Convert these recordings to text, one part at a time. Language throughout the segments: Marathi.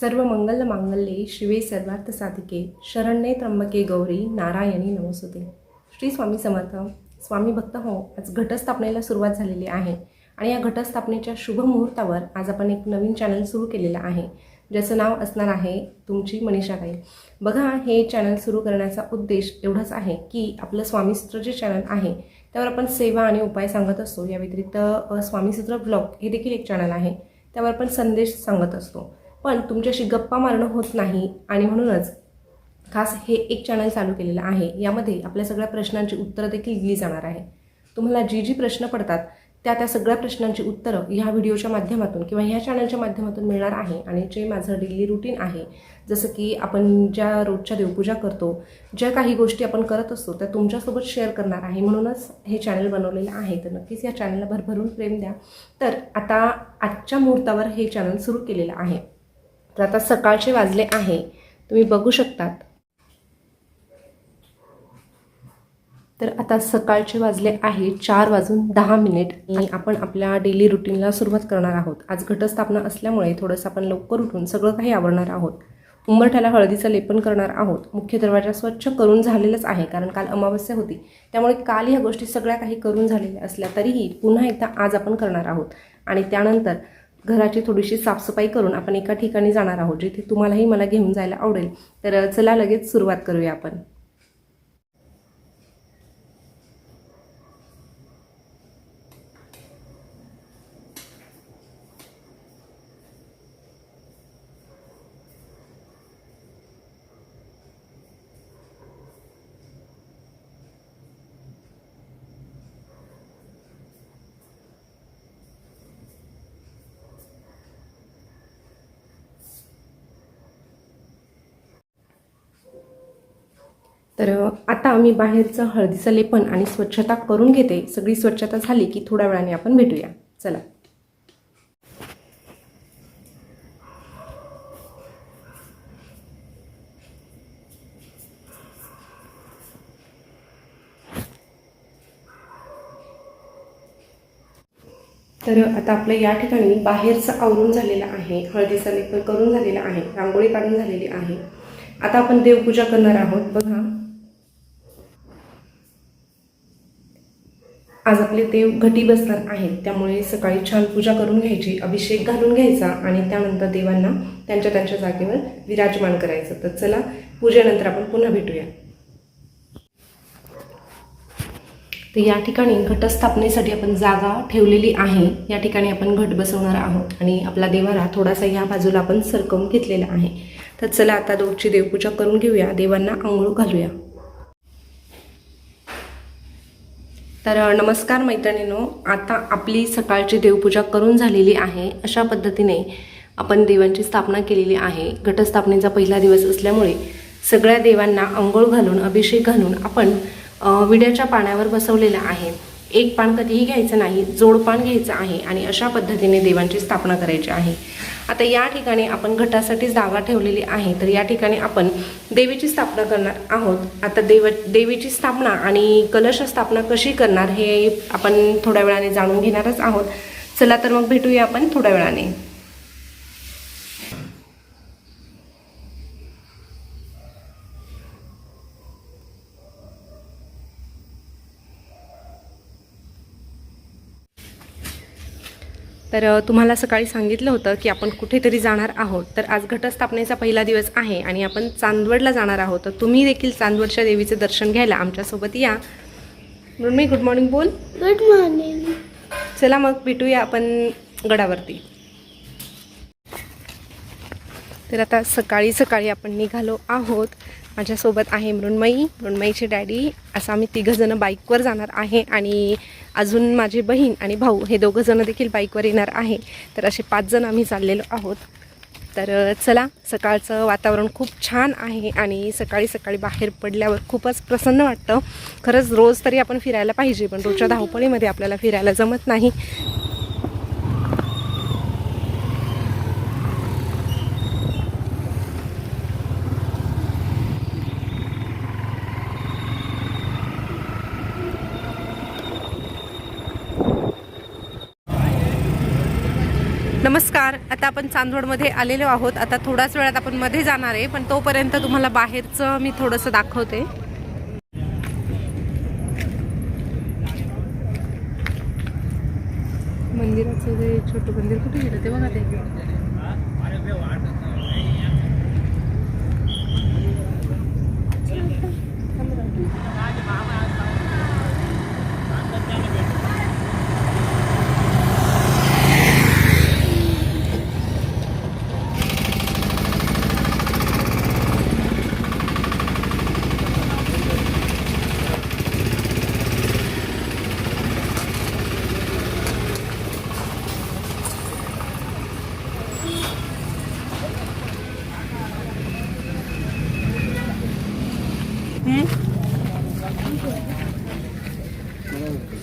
सर्व मंगल मांगल्ये शिवे सर्वार्थ साधिके शरण्ये त्र्यंबके गौरी नारायणी नमोस्तुते। श्री स्वामी समर्थ। स्वामी भक्त हो, आज घटस्थापनेला सुरुवात झालेली आहे आणि या घटस्थापनेच्या शुभ मुहूर्तावर आज आपण एक नवीन चॅनल सुरू केलेलं आहे, ज्याचं नाव असणार आहे तुमची मनीषाताई। बघा, हे चॅनल सुरू करण्याचा उद्देश एवढाच आहे की आपलं स्वामीसूत्र जे चॅनल आहे त्यावर आपण सेवा आणि उपाय सांगत असतो। या व्यतिरिक्त स्वामीसूत्र ब्लॉग हे देखील एक चॅनल आहे, त्यावर आपण संदेश सांगत असतो। पण तुमच्याशी गप्पा मारणं होत नाही आणि म्हणूनच खास हे एक चॅनल चालू केलेलं आहे। यामध्ये आपल्या सगळ्या प्रश्नांची उत्तरं देखील दिली जाणार आहे। तुम्हाला जी प्रश्न पडतात त्या सगळ्या प्रश्नांची उत्तरं ह्या व्हिडिओच्या माध्यमातून किंवा ह्या चॅनलच्या माध्यमातून मिळणार आहे। आणि जे माझं डेली रुटीन आहे, जसं की आपण ज्या रोजच्या देवपूजा करतो, ज्या काही गोष्टी आपण करत असतो त्या तुमच्यासोबत शेअर करणार आहे, म्हणूनच हे चॅनल बनवलेलं आहे। तर नक्कीच या चॅनलला भरभरून प्रेम द्या। तर आता आजच्या मुहूर्तावर हे चॅनल सुरू केलेलं आहे। तर आता सकाळचे वाजले आहे, तुम्ही बघू शकतात। तर आता सकाळचे वाजले आहे 4:10 आणि आपण आपल्या डेली रुटीनला सुरुवात करणार आहोत। आज घटस्थापना असल्यामुळे थोडंसं आपण लवकर उठून सगळं काही आवरणार आहोत। उंबरठ्याला हळदीचं लेपन करणार आहोत। मुख्य दरवाजा स्वच्छ करून झालेलाच आहे, कारण काल अमावस्या होती, त्यामुळे काल ह्या गोष्टी सगळ्या काही करून झालेल्या असल्या तरीही पुन्हा एकदा आज आपण करणार आहोत। आणि त्यानंतर घराची थोडीशी साफसफाई करून आपण एका ठिकाणी जाणार आहोत, जिथे तुम्हालाही मला घेऊन जायला आवडेल। तर चला लगेच सुरुवात करूया आपण। तर आता आम्ही बाहेरचं हळदीचं लेपन आणि स्वच्छता करून घेते। सगळी स्वच्छता झाली की थोड्या वेळाने आपण भेटूया। चला। तर आता आपलं या ठिकाणी बाहेरचं आवरून झालेलं आहे, हळदीचं लेपन करून झालेलं आहे, रांगोळी काढून झालेली आहे। आता आपण देवपूजा करणार आहोत। बघा, आज आपले देव घटी बसणार आहेत, त्यामुळे सकाळी छान पूजा करून घ्यायची, अभिषेक घालून घ्यायचा आणि त्यानंतर देवांना त्यांच्या त्यांच्या जागेवर विराजमान करायचं। तर चला, पूजेनंतर आपण पुन्हा भेटूया। तर या ठिकाणी घटस्थापनेसाठी आपण जागा ठेवलेली आहे। या ठिकाणी आपण घट बसवणार आहोत आणि आपला देवारा थोडासा या बाजूला आपण सरकवून घेतलेला आहे। तर चला, आता रोजची देवपूजा करून घेऊया, देवांना अंघोळ घालूया। तर नमस्कार मैत्रिणींनो, आता आपली सकाळची देवपूजा करून झालेली आहे। अशा पद्धतीने आपण देवांची स्थापना केलेली आहे। घटस्थापनेचा पहिला दिवस असल्यामुळे सगळ्या देवांना अंघोळ घालून अभिषेक घालून आपण विड्याच्या पाण्यावर बसवलेला आहे। एक पान कधीही घ्यायचं नाही, जोडपान घ्यायचं आहे आणि अशा पद्धतीने देवांची स्थापना करायची आहे। आता या ठिकाणी आपण घटासाठी जागा ठेवलेली आहे, तर या ठिकाणी आपण देवीची स्थापना करणार आहोत। आता देवीची स्थापना आणि कलश स्थापना कशी करणार हे आपण थोड्या वेळाने जाणून घेणारच आहोत। चला तर मग भेटूया आपण थोड्या वेळाने। तर तुम्हाला सकाळी सांगितलं होतं की आपण कुठेतरी जाणार आहोत। तर आज घटस्थापनेचा पहिला दिवस आहे आणि आपण चांदवडला जाणार आहोत। तर तुम्ही देखील चांदवडच्या देवीचे दर्शन घ्यायला आमच्यासोबत या। मम्मी गुड मॉर्निंग बोल। Good morning. चला मग भेटूया आपण गडावरती। तर आता सकाळी सकाळी आपण निघालो आहोत। माझ्यासोबत आहे मृण्मयीचे डॅडी, असं आम्ही तिघंजणं बाईकवर जाणार आहे आणि अजून माझी बहीण आणि भाऊ हे दोघंजणं देखील बाईकवर येणार आहे। तर असे 5 जण आम्ही चाललेलो आहोत। तर चला, सकाळचं वातावरण खूप छान आहे आणि सकाळी सकाळी बाहेर पडल्यावर खूपच प्रसन्न वाटतं। खरंच रोज तरी आपण फिरायला पाहिजे, पण रोजच्या धावपळीमध्ये आपल्याला फिरायला जमत नाही। नमस्कार. आता आपण चांदवडमध्ये आलेलो आहोत. आता थोड्याच वेळात आपण मध्ये जाणार आहे, पण तोपर्यंत तुम्हाला बाहेरचं मी थोडंसं दाखवते. मंदिराचं जे छोटं मंदिर कुठे गेलं ते बघा ते.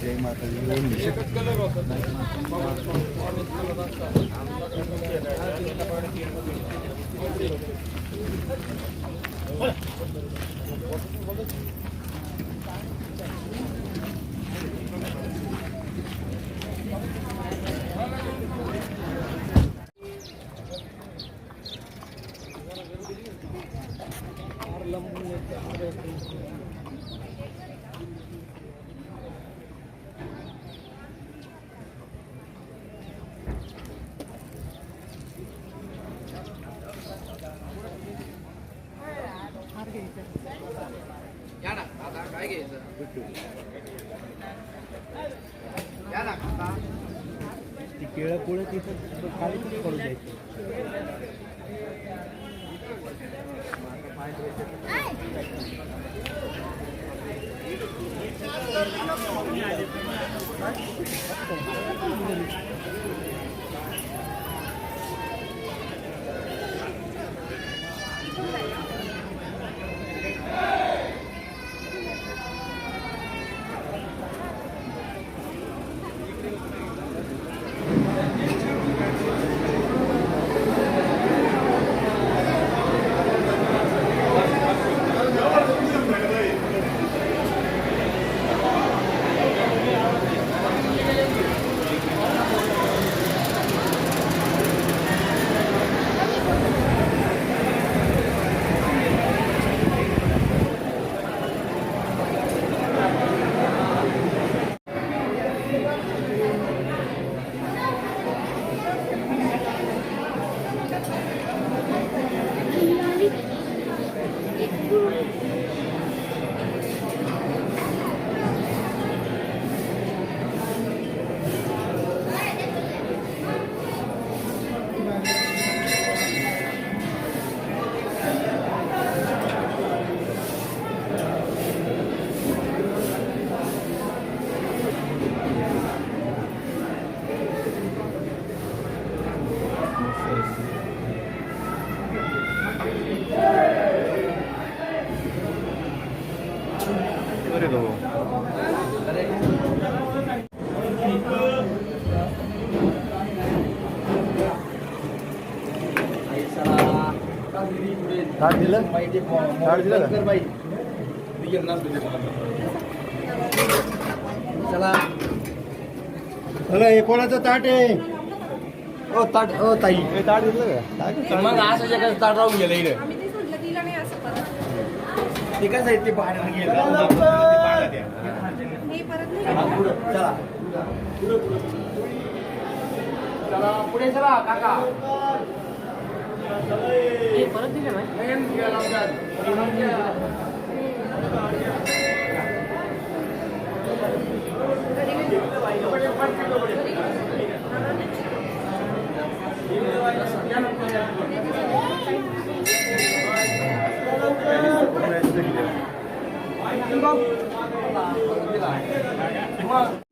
जय माता या ना आता काय घ्यायचं या ना ती केळं पुढे तिथं खाली करून द्यायची. ताट दिलं ताट दिलं चला चला हे कोणाचं ताट आहे? ओ ताट ओ ताई हे ताट दिलं का? मग असं जगाचं ताट राहून गेलं इकडे आम्ही ते सोडलं दिलं नाही असं परत. ते कसं आहे ते भाड्यानं गेलं हे परत नाही. चला चला पुढे चला काका हे परत दिलं नाही. मग